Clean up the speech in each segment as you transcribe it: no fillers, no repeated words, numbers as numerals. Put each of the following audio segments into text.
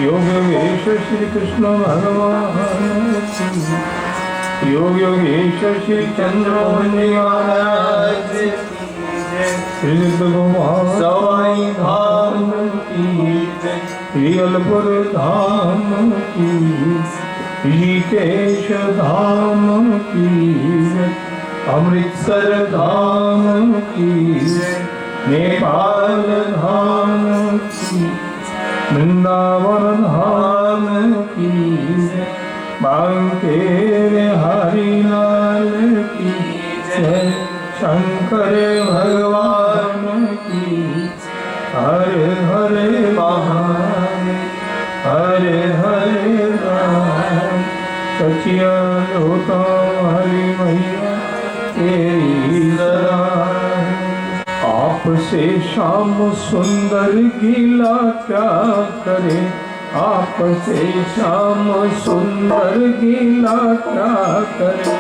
योग योगेश्वर श्री कृष्ण भगवान योग योगेश्वर श्री चंद्रमौली महाराज श्री भगवान सवाई धाम की रियलपुर धाम की ऋषिकेश धाम की अमृतसर धाम की नेपाल धाम की वृंदावन धाम की बांके बिहारी लाल की जय शंकर भगवान की हरे हरे महादेव हरे हरे राम सचिया लोटा हरि मैया तेरी आपसे शाम सुंदर गीला क्या करे आपसे शाम सुंदर गीला क्या करे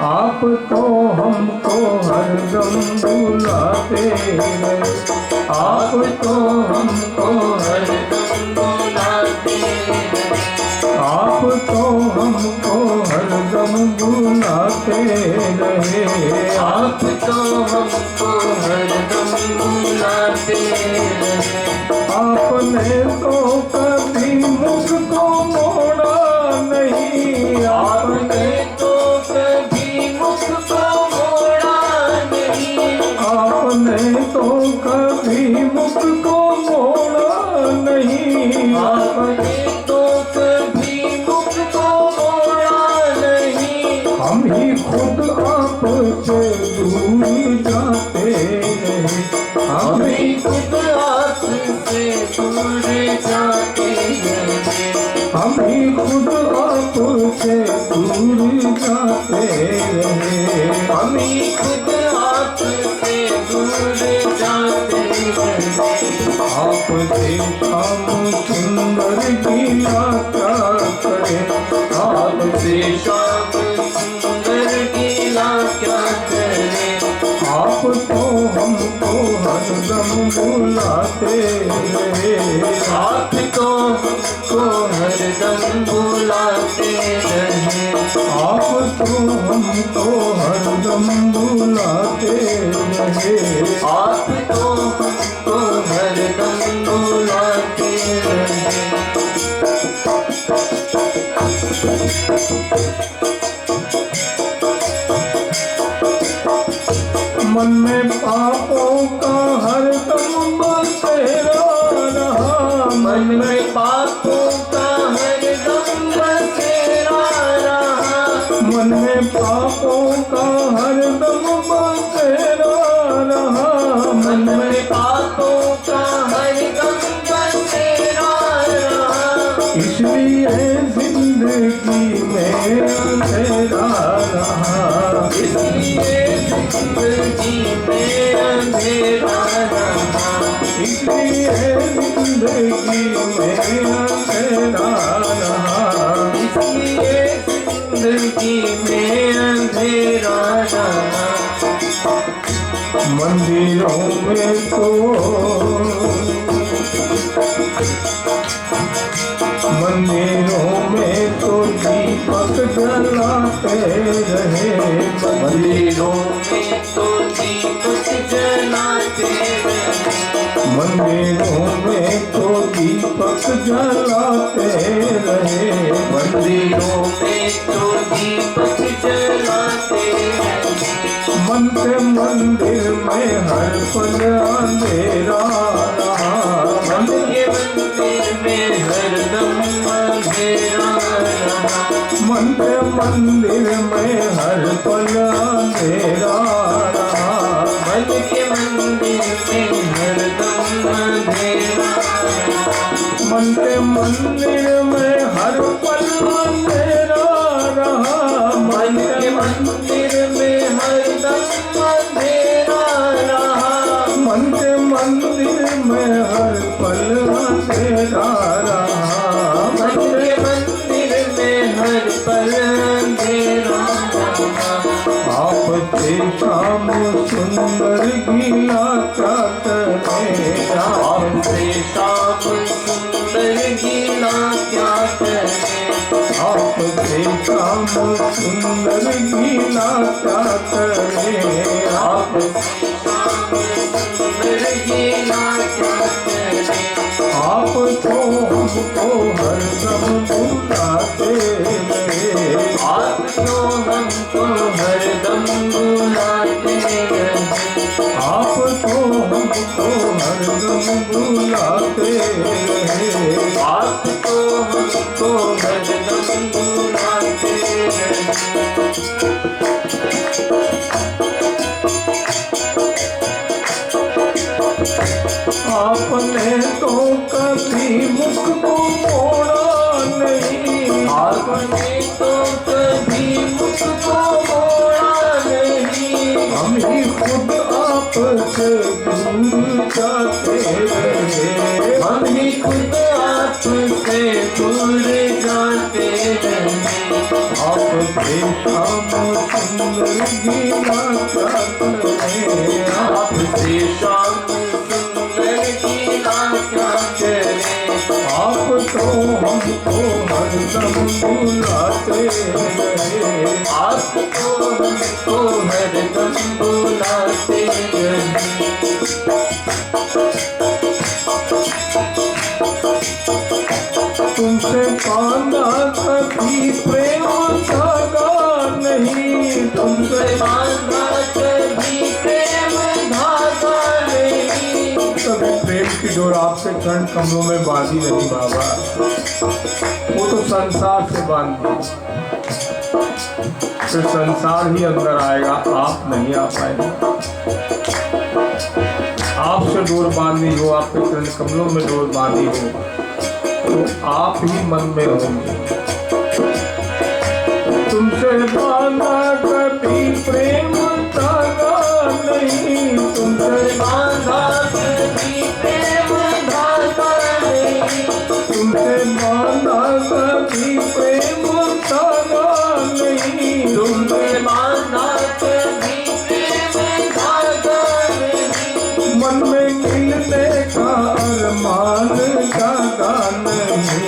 आप तो हमको हरदम बुलाते रहे आप तो हमको हरदम बुलाते रहे आप तो हमको हरदम बुलाते रहे आप तो हमको हरदम बुलाते रहे आपने तो कभी मुझको मोड़ा नहीं आपने तो कभी मुझको मोड़ा नहीं आपने तो कभी मुझको मोड़ा नहीं आपने तो कभी मुझको मोड़ा नहीं हम ही खुद आपसे दूर जाते रहे हम ही खुद आपसे दूर जाते रहे हम ही खुद आपसे दूर जाते रहे हम ही खुद आपसे दूर जाते रहे आपसे शाम सुंदर गीला क्या करे आपसे शाम सुंदर गीला क्या करे आप तो हमको हरदम बुलाते रहे आप तो हमको हरदम बुलाते रहे आप तो हमको हरदम बुलाते रहे आप तो हमको हरदम बुलाते रहे मन में पापों का हरदम बसेरा रहा मन में पापों का हरदम बसेरा रहा मन में पापों का हरदम बसेरा रहा मन में पापों का हरदम बसेरा रहा इसलिए जिंदगी में अंधेरा रहा इसलिए जिंदगी में अंधेरा रहा इसलिए जिंदगी में अंधेरा रहा इसलिए जिंदगी में अंधेरा रहा मंदिरों में तो मंदिरों में तो दीपक जलाते रहे मंदिरों में तो दीपक जलाते रहे मंदिरों में तो दीपक जलाते रहे मंदिरों में तो दीपक जलाते रहे मन के मंदिर में हर पल अंधेरा रहा मन के मंदिर में हरदम अंधेरा रहा मन के मंदिर में हर पल अंधेरा रहा मन के मंदिर में हरदम अंधेरा मन के मंदिर में हर पल अंधेरा रहा मन के मंदिर में हरदम अंधेरा रहा मन के मंदिर में हर पल अंधेरा रहा मन के मंदिर में हर पल अंधेरा रहा आपसे शाम सुंदर गीला क्या करे आपसे शाम सुंदर गीला करे। आपसे श्याम सुंदर गीला क्या करे। आपसे श्याम सुंदर गीला क्या करे। आप तो हमको हरदम बुलाते रहे। आप तो हमको हरदम बुलाते रहे। आप तो हमको हरदम बुलाते रहे। आप तो हमको हरदम बुलाते रहे। आपने तो कभी मुख को मोड़ा नहीं। आपने तो कभी मुझ को मोड़ा नहीं। हम ही खुद आपसे दूर जाते रहे। हम ही खुद आपसे दूर जाते रहे। आपसे श्याम सुंदर गीला क्या करे। आपसे श्याम सुंदर गीला क्या करे। आप तो हमको हरदम बुलाते रहे। आप तो हमको हरदम बुलाते रहे। तुमसे बांधा कभी प्रेम धागा नहीं। तुमसे बांधा कभी प्रेम धागा नहीं। कभी प्रेम की डोर आपके चरण कमलों में बांधी नहीं बाबा। वो तो संसार से बांधी, फिर संसार ही अंदर आएगा, आप नहीं आ पाएंगे। आपसे डोर बांधी हो, आपके चरण कमलों में डोर बांधी हो, तो आप ही मन में होंगे। तुमसे बांधा कभी प्रेम धागा नहीं। तुमसे बांधा कभी प्रेम धागा नहीं। तुमसे बांधा कभी प्रेम धागा नहीं। तुमसे बांधा कभी प्रेम धागा नहीं। मन में मिलने का अरमान जागा नहीं।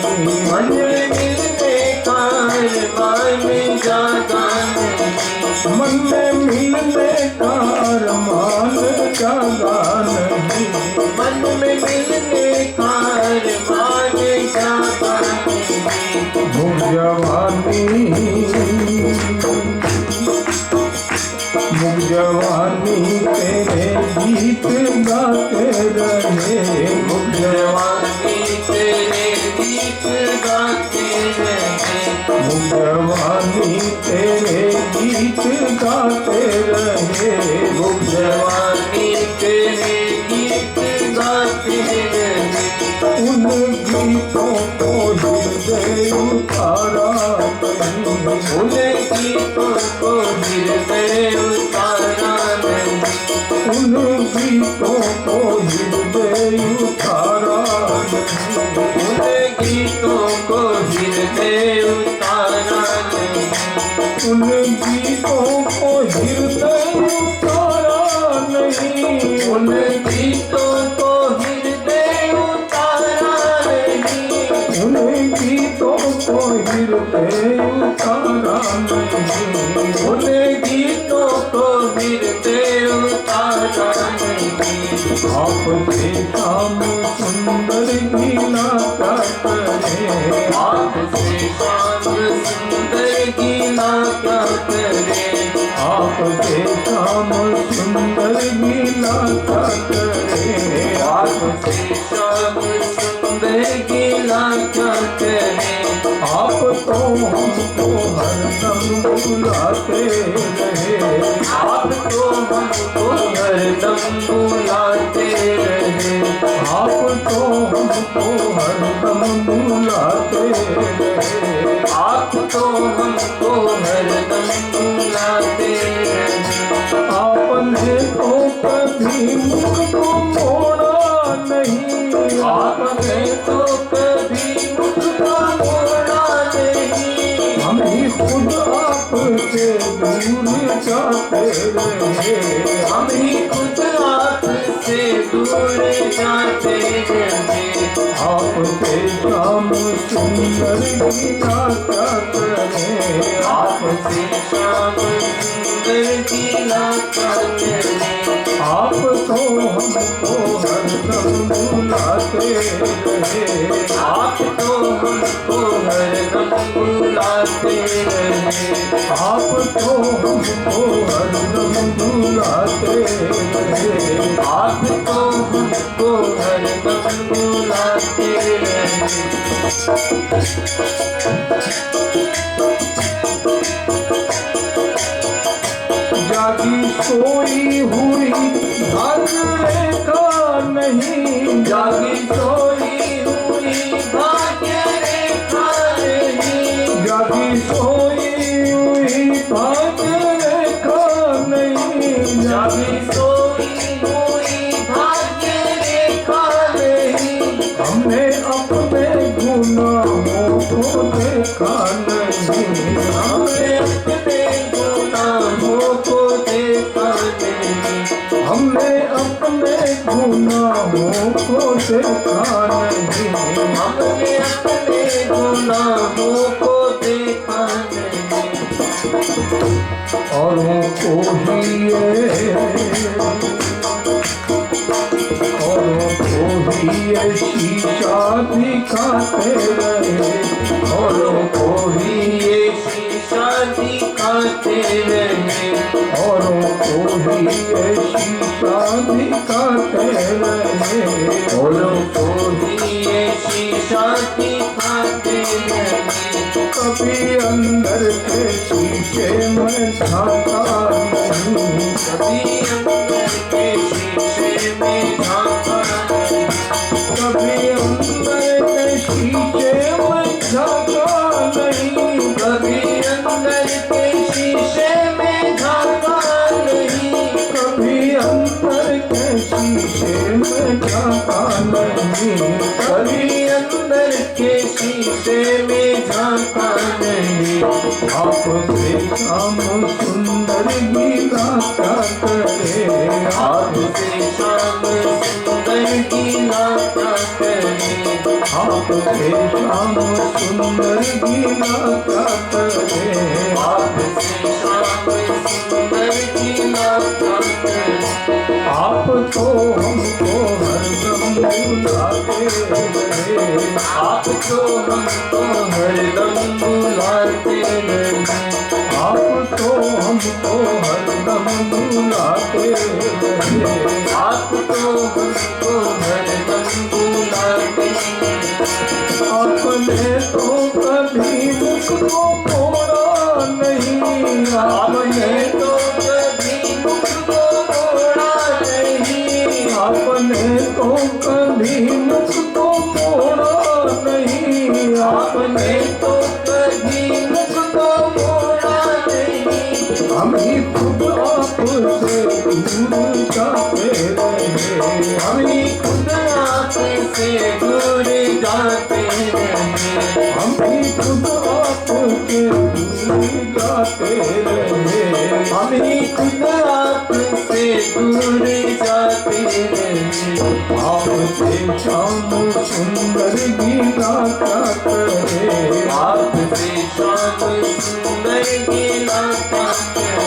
मन में मिलने का अरमान जागा नहीं। मन में मिलने का अरमान जागा नहीं। मन में मिलने का अरमान जागा नहीं। मुझ जवानी मुझ जवानी तेरे गीत गाते रहे। मुझ जवानी तेरे गीत गाते रहे। मुझ जवानी तेरे गीत गाते रहे। मुझ जवानी तेरे गीत गाते रहे। उन गीतों को हृदय उतारा नहीं। उन गीतों को हृदय उतारा नहीं। उन गीतों को हृदय उतारा नहीं। उन गीतों को हृदय उतारा नहीं। उन गीतों को हृदय उतारा नहीं। उन गीतों को हृदय उतारा नहीं। उन गीतों को हृदय उतारा नहीं। उन गीतों को हृदय उतारा नहीं। आपसे श्याम सुंदर गीला क्या करे। आपसे श्याम सुंदर गीला क्या करे। आपसे श्याम सुंदर गीला क्या करे। आपसे श्याम सुंदर गीला क्या करे। आप तो हमको हरदम बुलाते रहे। आप तो हमको हरदम बुलाते रहे। आप तो हमको हरदम बुलाते रहे। आप तो हमको हरदम बुलाते रहे। आपने तो कभी मुख को मोड़ा नहीं। आपने तो कभी मुझ को मोड़ा नहीं। हम ही खुद आपसे दूर जाते रहे। हम ही खुद आपसे दूर जाते रहे। आपसे श्याम सुंदर सुंदर लीला क्या करें, आपसे श्याम सुंदर लीला क्या करें। आप तो हमको हरदम बुलाते रहे, आप तो हमको हरदम बुलाते रहे। आप तो हमको हरदम बुलाते रहे, आप तो हमको हरदम बुलाते रहे। जागी सोई हुई भाग्य रेखा नहीं, जागी सोई हुई भाग्य रेखा नहीं। जागी सोई हुई भाग्य रेखा नहीं, जागी सोई हुई भाग्य रेखा नहीं। हमने अपने गुनाहों को देखा नहीं, हमने अपने गुनाहों को देखा नहीं। हमने अपने गुनाहों को देखा नहीं, हमने अपने गुनाहों को देखा नहीं। औरों को ही ये शीशा दिखाते रहे, औरों को ही ये शीशा दिखाते रहे। औरों को ही ये शीशा दिखाते रहे, औरों को ही ये शीशा दिखाते रहे। कभी अंदर के शीशे में झांका नहीं, कभी अंदर के शीशे में झांका नहीं। कभी अंदर के शीशे में झांका नहीं, कभी अंदर के शीशे में झांका नहीं। कभी अंदर के शीशे में झांका नहीं, कभी अंदर के शीशे में झांका नहीं। आपसे शाम सुंदर लीला क्या करे, आपसे शाम सुंदर लीला क्या करे। आपसे शाम सुंदर लीला क्या करे, आपसे शाम सुंदर लीला क्या करे। आप तो हमको हरदम बुलाते रहे, आप तो हमको हरदम बुलाते रहे। आप तो हमको हरदम बुलाते रहे, आप तो हमको हरदम बुलाते रहे। आपने तो कभी मुझको मोड़ा नहीं, आपने तो कभी मुझको मोड़ा नहीं। आपने तो कभी मुझको मोड़ा नहीं, आपने तो कभी मुझको मोड़ा नहीं। हम ही खुद आपसे दूर जाते रहे, हम ही खुद आपसे दूर जाते रहे। हम ही खुद आपसे दूर जाते रहे, हम ही खुद आपसे दूर जाते रहे। आपसे शाम सुंदर लीला क्या करे, आपसे शाम सुंदर लीला क्या करे।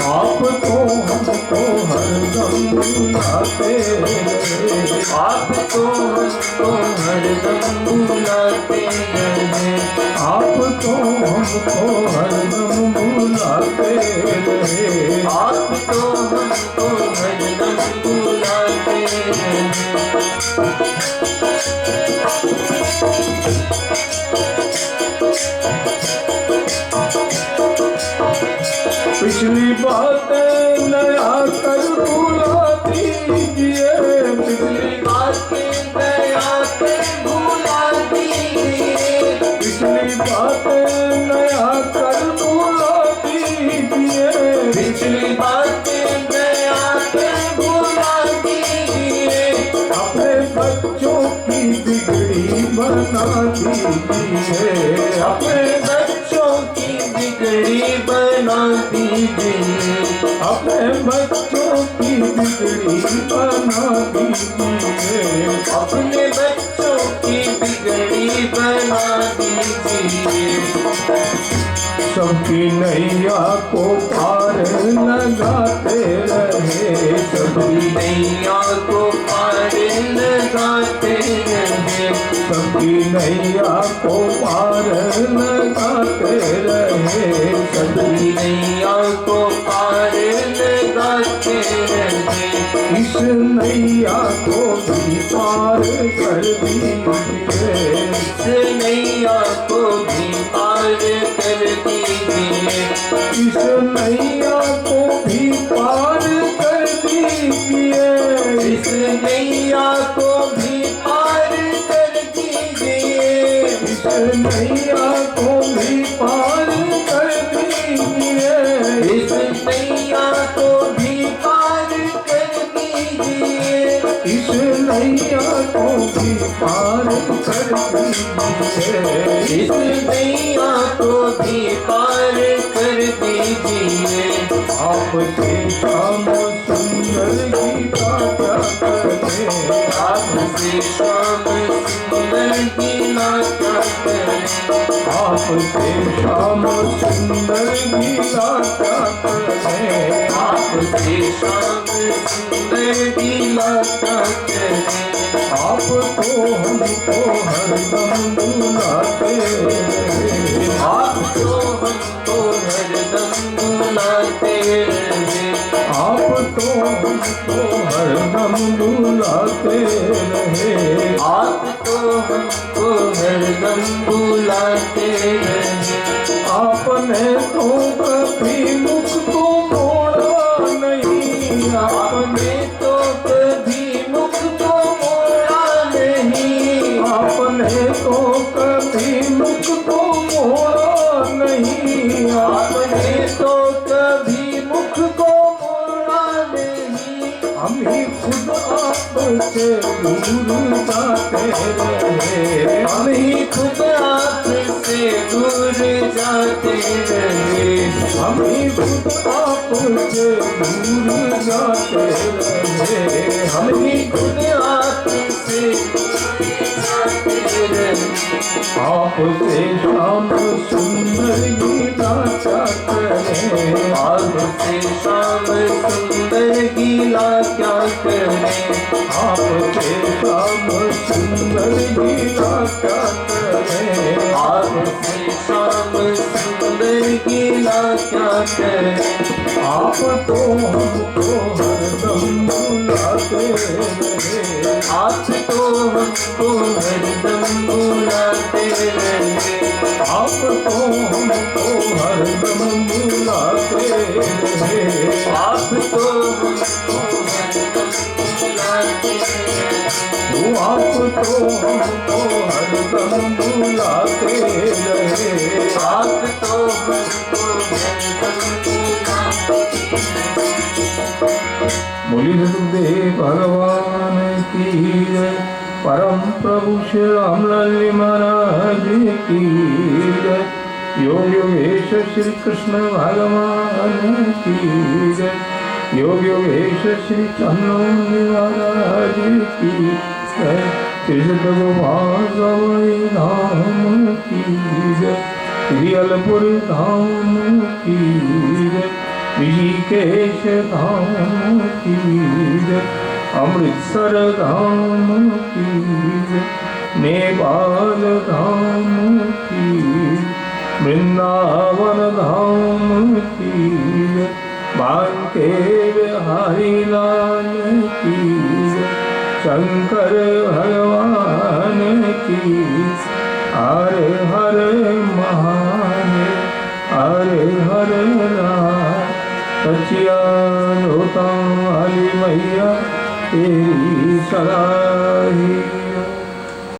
आप तो हमको हरदम बुलाते रहे, आप तो हमको हरदम बुलाते रहे। आप तो हमको हरदम बुलाते रहे, आप तो हमको हरदम बुलाते रहे। पिछली बातें नया कर भुला दीजिए, पिछली बातें नया कर भुला दीजिए। पिछली बातें नया कर भुला दीजिए, पिछली बातें नया कर भुला दीजिए। अपने बच्चों की बिगड़ी बना दीजिए, अपने बच्चों की बिगड़ी बना दीजिए। अपने बच्चों की बिगड़ी बना दीजिए, अपने बच्चों की बिगड़ी बना नैया को पार लगाते रहे, सतरी नैया को पार लगाते रहे, इस नैया को भी पार कर दीजिए, इस नैया को भी पार कर दीजिए, इस नैया को भी पार कर दीजिए, इस नैया को भी पार कर दीजिए, इस नैया को भी पार कर दीजिए, इस नैया को भी पार कर दीजिए, इस नैया को भी पार कर दीजिए, इस नैया को भी पार कर दीजिए। आपसे श्याम सुंदर गीता क्या करे, आपसे श्याम सुंदर गीता क्या करे, आपसे श्याम सुंदर गीता क्या करे, आपसे श्याम सुंदर गीता क्या करे, आप तो हमको हरदम बुलाते रहे, आप तो हमको हरदम बुलाते रहे, आप तो हमको हरदम बुलाते रहे, आप तो हमको हरदम बुलाते रहे, आपने तो कभी मुख को मोड़ा नहीं, आपने तो कभी मुख को मोड़ा नहीं, आपने तो कभी मुख को मोड़ा नहीं, आपने तो कभी मुख को मोड़ा नहीं, हम ही खुद आपसे दूर जाते रहे, हम ही खुद आपसे दूर जाते रहे, हम ही खुद आपसे दूर जाते रहे, हम ही खुद आपसे जाते रहे, आपसे श्याम सुंदर गीता क्या करे, आपसे श्याम सुंदर गीला क्या करे, आपसे श्याम सुंदर गीता क्या करे, आपसे श्याम सुंदर गीला क्या करे, आप तो हमको हरदम बुलाते रहे, आप तो हमको हरदम बुलाते रहे, आप तो हमको हरदम बुलाते रहे, आप तो हमको हरदम बुलाते रहे, आप तो हमको हरदम बुलाते रहे, आप तो हमको हरदम बुलाते रहे। बोली सुखदेव भगवान की जय, परम प्रभु श्री रामलाल महाराज की जय, योग योगेश श्री कृष्ण भगवान की जय, योग योगेश श्री चंद्र महाराज की जय, श्री सिद्ध गोपाल धाम की जय, श्री अलपुर धाम की जय, ऋषिकेश धाम की जय, अमृतसर धाम की जय, नेपाल धाम की, वृंदावन धाम की जय, बांके बिहारी लाल की जय, शंकर भगवान की, हर हर महादेव, हर हर राम, सचिया होता वाली मैया तेरी सलाही।